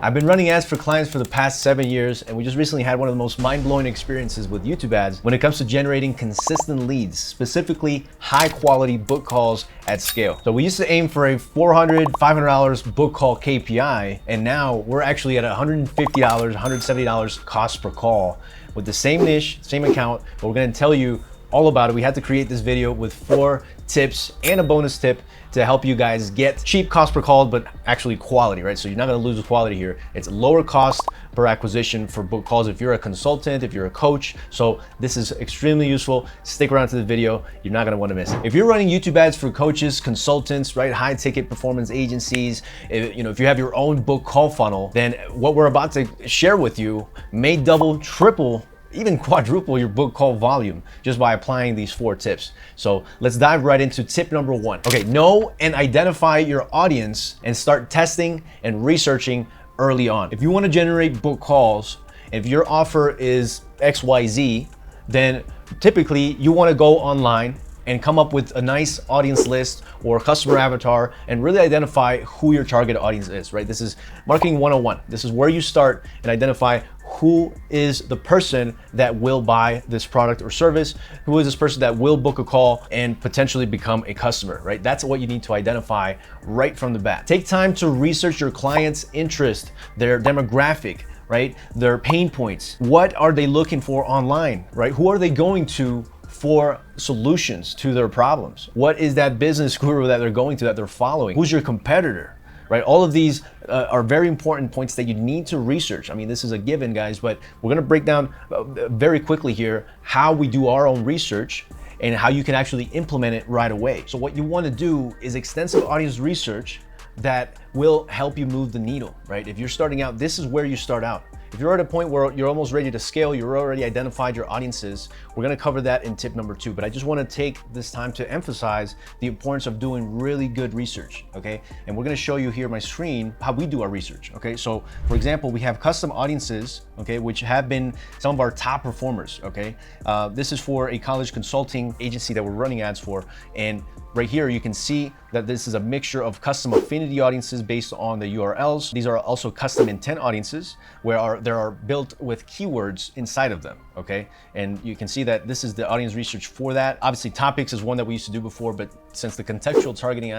I've been running ads for clients for the past 7 years, and we just recently had one of the most mind-blowing experiences with YouTube ads when it comes to generating consistent leads, specifically high-quality book calls at scale. So we used to aim for a $400, $500 book call KPI, and now we're actually at $150, $170 cost per call with the same niche, same account, but we're gonna tell you all about it. We had to create this video with 4 tips and a bonus tip to help you guys get cheap cost per call, but actually quality, right? So you're not gonna lose the quality here. It's lower cost per acquisition for book calls if you're a consultant, if you're a coach. So this is extremely useful. Stick around to the video. You're not gonna wanna miss it. If you're running YouTube ads for coaches, consultants, right? High ticket performance agencies, if you have your own book call funnel, then what we're about to share with you may double, triple, even quadruple your book call volume just by applying these 4 tips. So let's dive right into tip number 1. Okay, know and identify your audience and start testing and researching early on. If you want to generate book calls, if your offer is XYZ, then typically you want to go online and come up with a nice audience list or customer avatar and really identify who your target audience is, right? This is marketing 101. This is where you start and identify who is the person that will buy this product or service, who is this person that will book a call and potentially become a customer, right? That's what you need to identify right from the bat. Take time to research your client's interest, their demographic, right? Their pain points. What are they looking for online, right? Who are they going to for solutions to their problems? What is that business guru that they're going to, that they're following? Who's your competitor? Right? All of these are very important points that you need to research. I mean, this is a given, guys, but we're gonna break down very quickly here how we do our own research and how you can actually implement it right away. So what you wanna do is extensive audience research that will help you move the needle, right? If you're starting out, this is where you start out. If you're at a point where you're almost ready to scale, you're already identified your audiences, we're gonna cover that in tip number 2. But I just wanna take this time to emphasize the importance of doing really good research, okay? And we're gonna show you here on my screen how we do our research, okay? So for example, we have custom audiences, okay, which have been some of our top performers, okay? This is for a college consulting agency that we're running ads for. And right here, you can see that this is a mixture of custom affinity audiences based on the URLs. These are also custom intent audiences where they are built with keywords inside of them, okay? And you can see that this is the audience research for that. Obviously, topics is one that we used to do before, but since the contextual targeting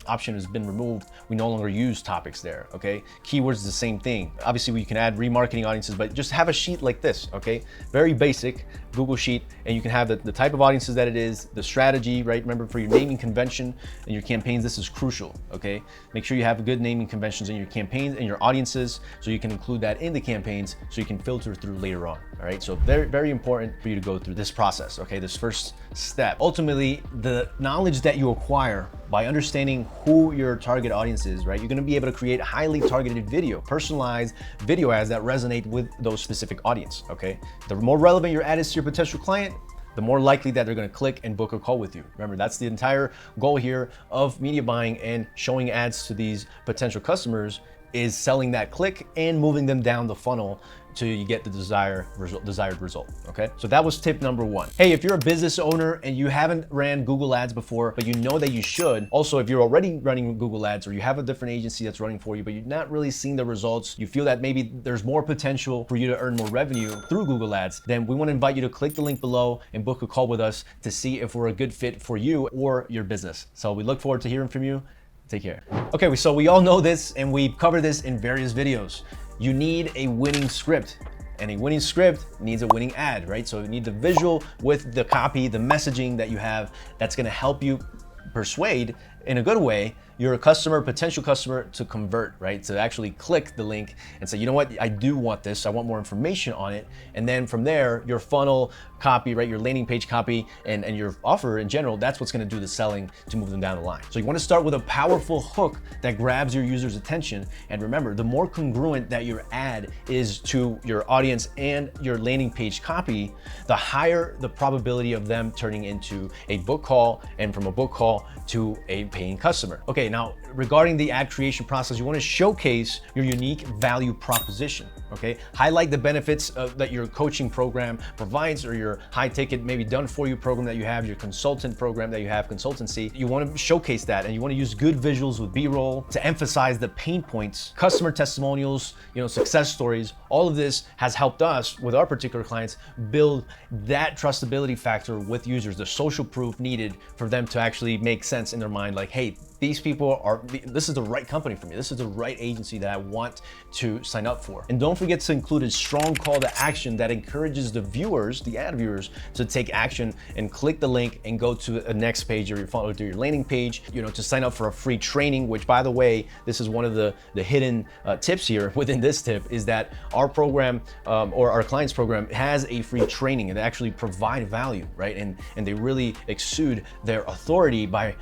option has been removed, we no longer use topics there, okay? Keywords is the same thing. Obviously, we can add remarketing audiences, but just have a sheet like this, okay? Very basic Google Sheet, and you can have the type of audiences that it is, the strategy, right? Remember, for your naming convention and your campaigns, this is crucial, okay? Make sure you have good naming conventions in your campaigns and your audiences so you can include that in the campaigns so you can filter through later on, all right? So very, very important for you to go through this process, okay? This first step. Ultimately, the knowledge that you acquire by understanding who your target audience is, right? You're gonna be able to create highly targeted video, personalized video ads that resonate with those specific audience, okay? The more relevant your ad is to your potential client, the more likely that they're gonna click and book a call with you. Remember, that's the entire goal here of media buying and showing ads to these potential customers, is selling that click and moving them down the funnel till you get the desired result, okay? So that was tip number 1. Hey, if you're a business owner and you haven't ran Google Ads before, but you know that you should, also if you're already running Google Ads or you have a different agency that's running for you, but you're not really seeing the results, you feel that maybe there's more potential for you to earn more revenue through Google Ads, then we wanna invite you to click the link below and book a call with us to see if we're a good fit for you or your business. So we look forward to hearing from you. Take care. Okay, so we all know this and we've covered this in various videos. You need a winning script, and a winning script needs a winning ad, right? So you need the visual with the copy, the messaging that you have that's gonna help you persuade in a good way your customer, potential customer, to convert, right? To actually click the link and say, you know what, I do want this, I want more information on it. And then from there, your funnel copy, right? Your landing page copy and your offer in general, that's what's gonna do the selling to move them down the line. So you wanna start with a powerful hook that grabs your user's attention. And remember, the more congruent that your ad is to your audience and your landing page copy, the higher the probability of them turning into a book call, and from a book call to a paying customer. Okay, Okay, now regarding the ad creation process, you want to showcase your unique value proposition. Okay, highlight the benefits that your coaching program provides, or your high ticket, maybe done for you program that you have, your consultant program that you have, consultancy. You want to showcase that, and you want to use good visuals with B-roll to emphasize the pain points, customer testimonials, success stories. All of this has helped us with our particular clients build that trustability factor with users, the social proof needed for them to actually make sense in their mind. Like, hey, these people this is the right company for me. This is the right agency that I want to sign up for. And don't forget to include a strong call to action that encourages the viewers, the ad viewers, to take action and click the link and go to a next page or to your landing page, to sign up for a free training, which, by the way, this is one of the hidden tips here within this tip, is that our program or our client's program has a free training and they actually provide value, right? And they really exude their authority by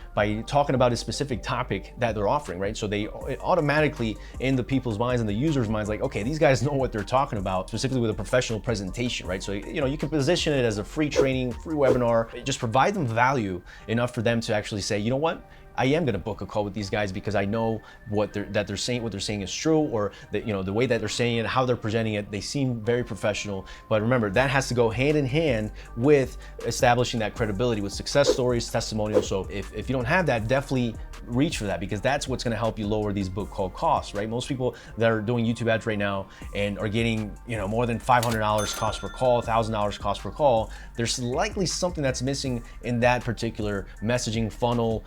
talking about a specific topic that they're offering, right? So they automatically, in the people's minds and the users' minds, like, okay, these guys know what they're talking about, specifically with a professional presentation, right? So, you can position it as a free training, free webinar, just provide them value enough for them to actually say, you know what? I am going to book a call with these guys because I know what they're saying is true, or that, the way that they're saying it, how they're presenting it, they seem very professional. But remember, that has to go hand in hand with establishing that credibility with success stories, testimonials. So if you don't have that, definitely reach for that, because that's what's going to help you lower these book call costs, right? Most people that are doing YouTube ads right now and are getting, more than $500 cost per call, $1,000 cost per call, there's likely something that's missing in that particular messaging funnel,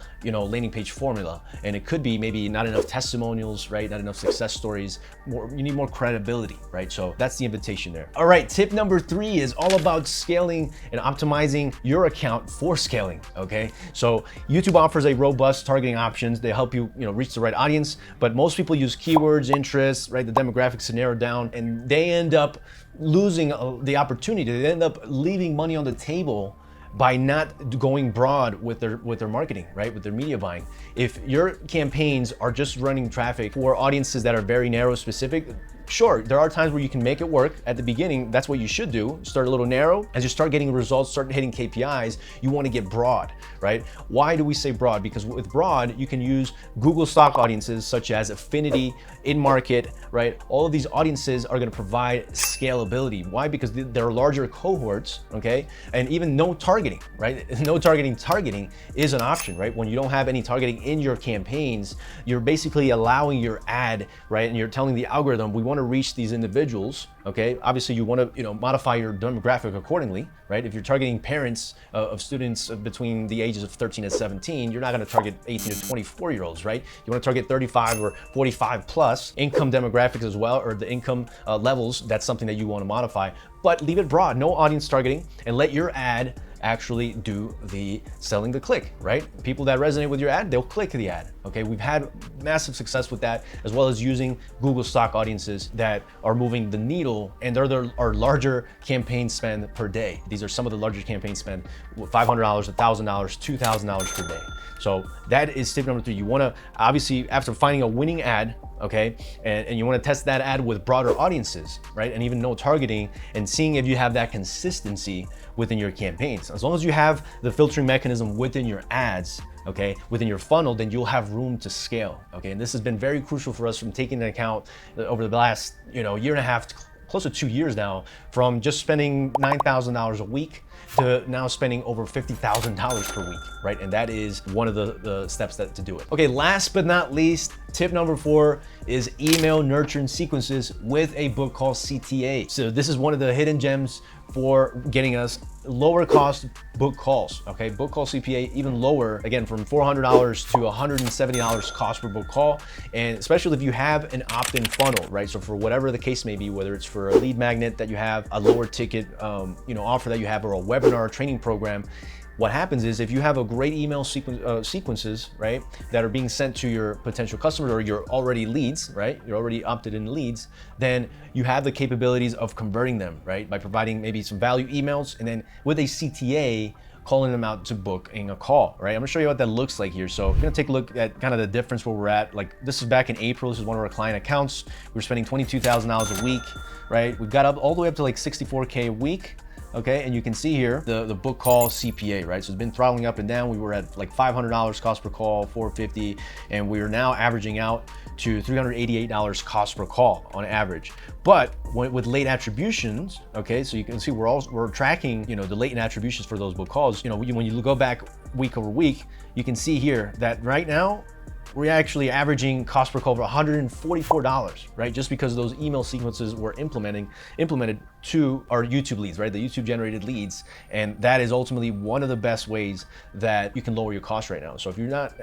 landing page formula. And it could be maybe not enough testimonials, right? Not enough success stories. You need more credibility, right? So that's the invitation there. All right, tip number 3 is all about scaling and optimizing your account for scaling, okay? So YouTube offers a robust targeting options. They help you, reach the right audience, but most people use keywords, interests, right? The demographics to narrow down, and they end up losing the opportunity. They end up leaving money on the table by not going broad with their marketing, right? With their media buying. If your campaigns are just running traffic for audiences that are very narrow, specific, sure, there are times where you can make it work. At the beginning, that's what you should do. Start a little narrow. As you start getting results, start hitting KPIs, you want to get broad, right? Why do we say broad? Because with broad, you can use Google stock audiences such as affinity, in-market, right? All of these audiences are going to provide scalability. Why? Because they're larger cohorts, okay? And even no targeting, right? No targeting is an option, right? When you don't have any targeting in your campaigns, you're basically allowing your ad, right? And you're telling the algorithm, we want to reach these individuals, okay? Obviously, you want to, modify your demographic accordingly, right? If you're targeting parents of students between the ages of 13 and 17, you're not going to target 18 to 24-year-olds, right? You want to target 35 or 45 plus income demographics as well, or the income levels. That's something that you want to modify, but leave it broad, no audience targeting, and let your ad actually do the selling the click, right? People that resonate with your ad, they'll click the ad, okay? We've had massive success with that, as well as using Google stock audiences that are moving the needle, and they're our larger campaign spend per day. These are some of the larger campaign spend, $500, $1,000, $2,000 per day. So that is tip number 3. You wanna, obviously, after finding a winning ad, okay, and you wanna test that ad with broader audiences, right? And even no targeting, and seeing if you have that consistency within your campaigns. As long as you have the filtering mechanism within your ads, okay, within your funnel, then you'll have room to scale, okay? And this has been very crucial for us from taking into account over the last, year and a half, close to 2 years now, from just spending $9,000 a week to now spending over $50,000 per week, right? And that is one of the steps to do it. Okay, last but not least, tip number 4 is email nurturing sequences with a book called CTA. So this is one of the hidden gems for getting us lower cost book calls, okay? Book call CPA even lower, again, from $400 to $170 cost per book call. And especially if you have an opt-in funnel, right? So for whatever the case may be, whether it's for a lead magnet that you have, a lower ticket, offer that you have, or a webinar or training program, what happens is if you have a great email sequences, right, that are being sent to your potential customers or your already leads, right, you're already opted in leads, then you have the capabilities of converting them, right, by providing maybe some value emails, and then with a CTA, calling them out to booking a call, right? I'm gonna show you what that looks like here. So we're gonna take a look at kind of the difference where we're at. Like, this is back in April. This is one of our client accounts. We're spending $22,000 a week, right? We got up all the way up to like 64K a week. okay? And you can see here the book call CPA, right? So it's been throttling up and down. We were at like $500 cost per call, $450, and we are now averaging out to $388 cost per call on average. But with late attributions, okay, so you can see we're tracking, you know, the latent attributions for those book calls. You know, when you go back week over week, you can see here that right now we're actually averaging cost per call of $144, right? Just because those email sequences were implemented to our YouTube leads, right? The YouTube generated leads. And that is ultimately one of the best ways that you can lower your costs right now. So if you're not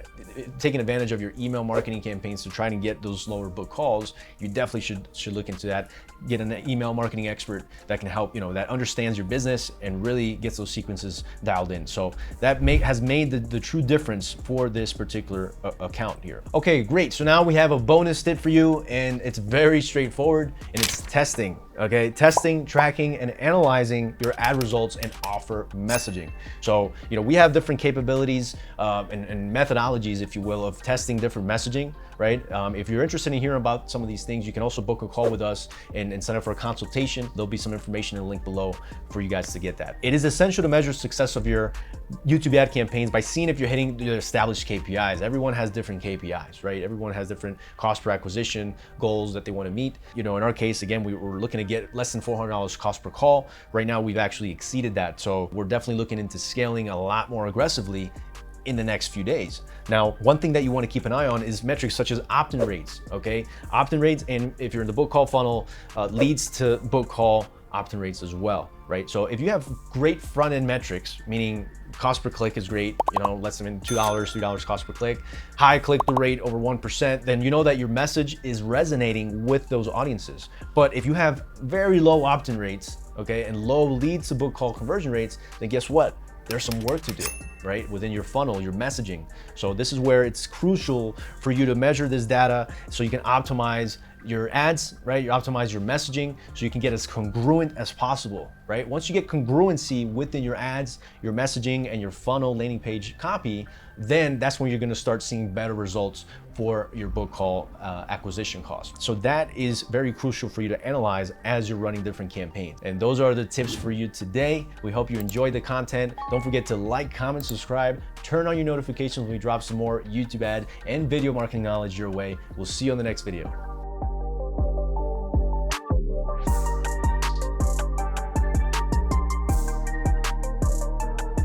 taking advantage of your email marketing campaigns to try and get those lower book calls, you definitely should look into that. Get an email marketing expert that can help, you know, that understands your business and really gets those sequences dialed in. So that has made the true difference for this particular account here. Okay, great. So now we have a bonus tip for you, and it's very straightforward, and it's testing. Okay, testing, tracking, and analyzing your ad results and offer messaging. So, you know, we have different capabilities and methodologies, if you will, of testing different messaging, right? If you're interested in hearing about some of these things, you can also book a call with us and sign up for a consultation. There'll be some information in the link below for you guys to get that. It is essential to measure success of your YouTube ad campaigns by seeing if you're hitting the established KPIs. Everyone has different KPIs, right? Everyone has different cost per acquisition goals that they want to meet. You know, in our case, again, we're looking to get less than $400 cost per call. Right now, we've actually exceeded that. So we're definitely looking into scaling a lot more aggressively in the next few days. Now, one thing that you want to keep an eye on is metrics such as opt-in rates, okay? Opt-in rates, and if you're in the book call funnel, leads to book call opt-in rates as well, right? So if you have great front-end metrics, meaning cost per click is great, you know, less than $2, $3 cost per click, high click-through rate over 1%, then you know that your message is resonating with those audiences. But if you have very low opt-in rates, okay, and low leads to book call conversion rates, then guess what? There's some work to do, right? Within your funnel, your messaging. So this is where it's crucial for you to measure this data so you can optimize your ads, right? You optimize your messaging so you can get as congruent as possible, right? Once you get congruency within your ads, your messaging, and your funnel landing page copy, then that's when you're gonna start seeing better results for your book call acquisition cost. So that is very crucial for you to analyze as you're running different campaigns. And those are the tips for you today. We hope you enjoyed the content. Don't forget to like, comment, subscribe, turn on your notifications when we drop some more YouTube ad and video marketing knowledge your way. We'll see you on the next video.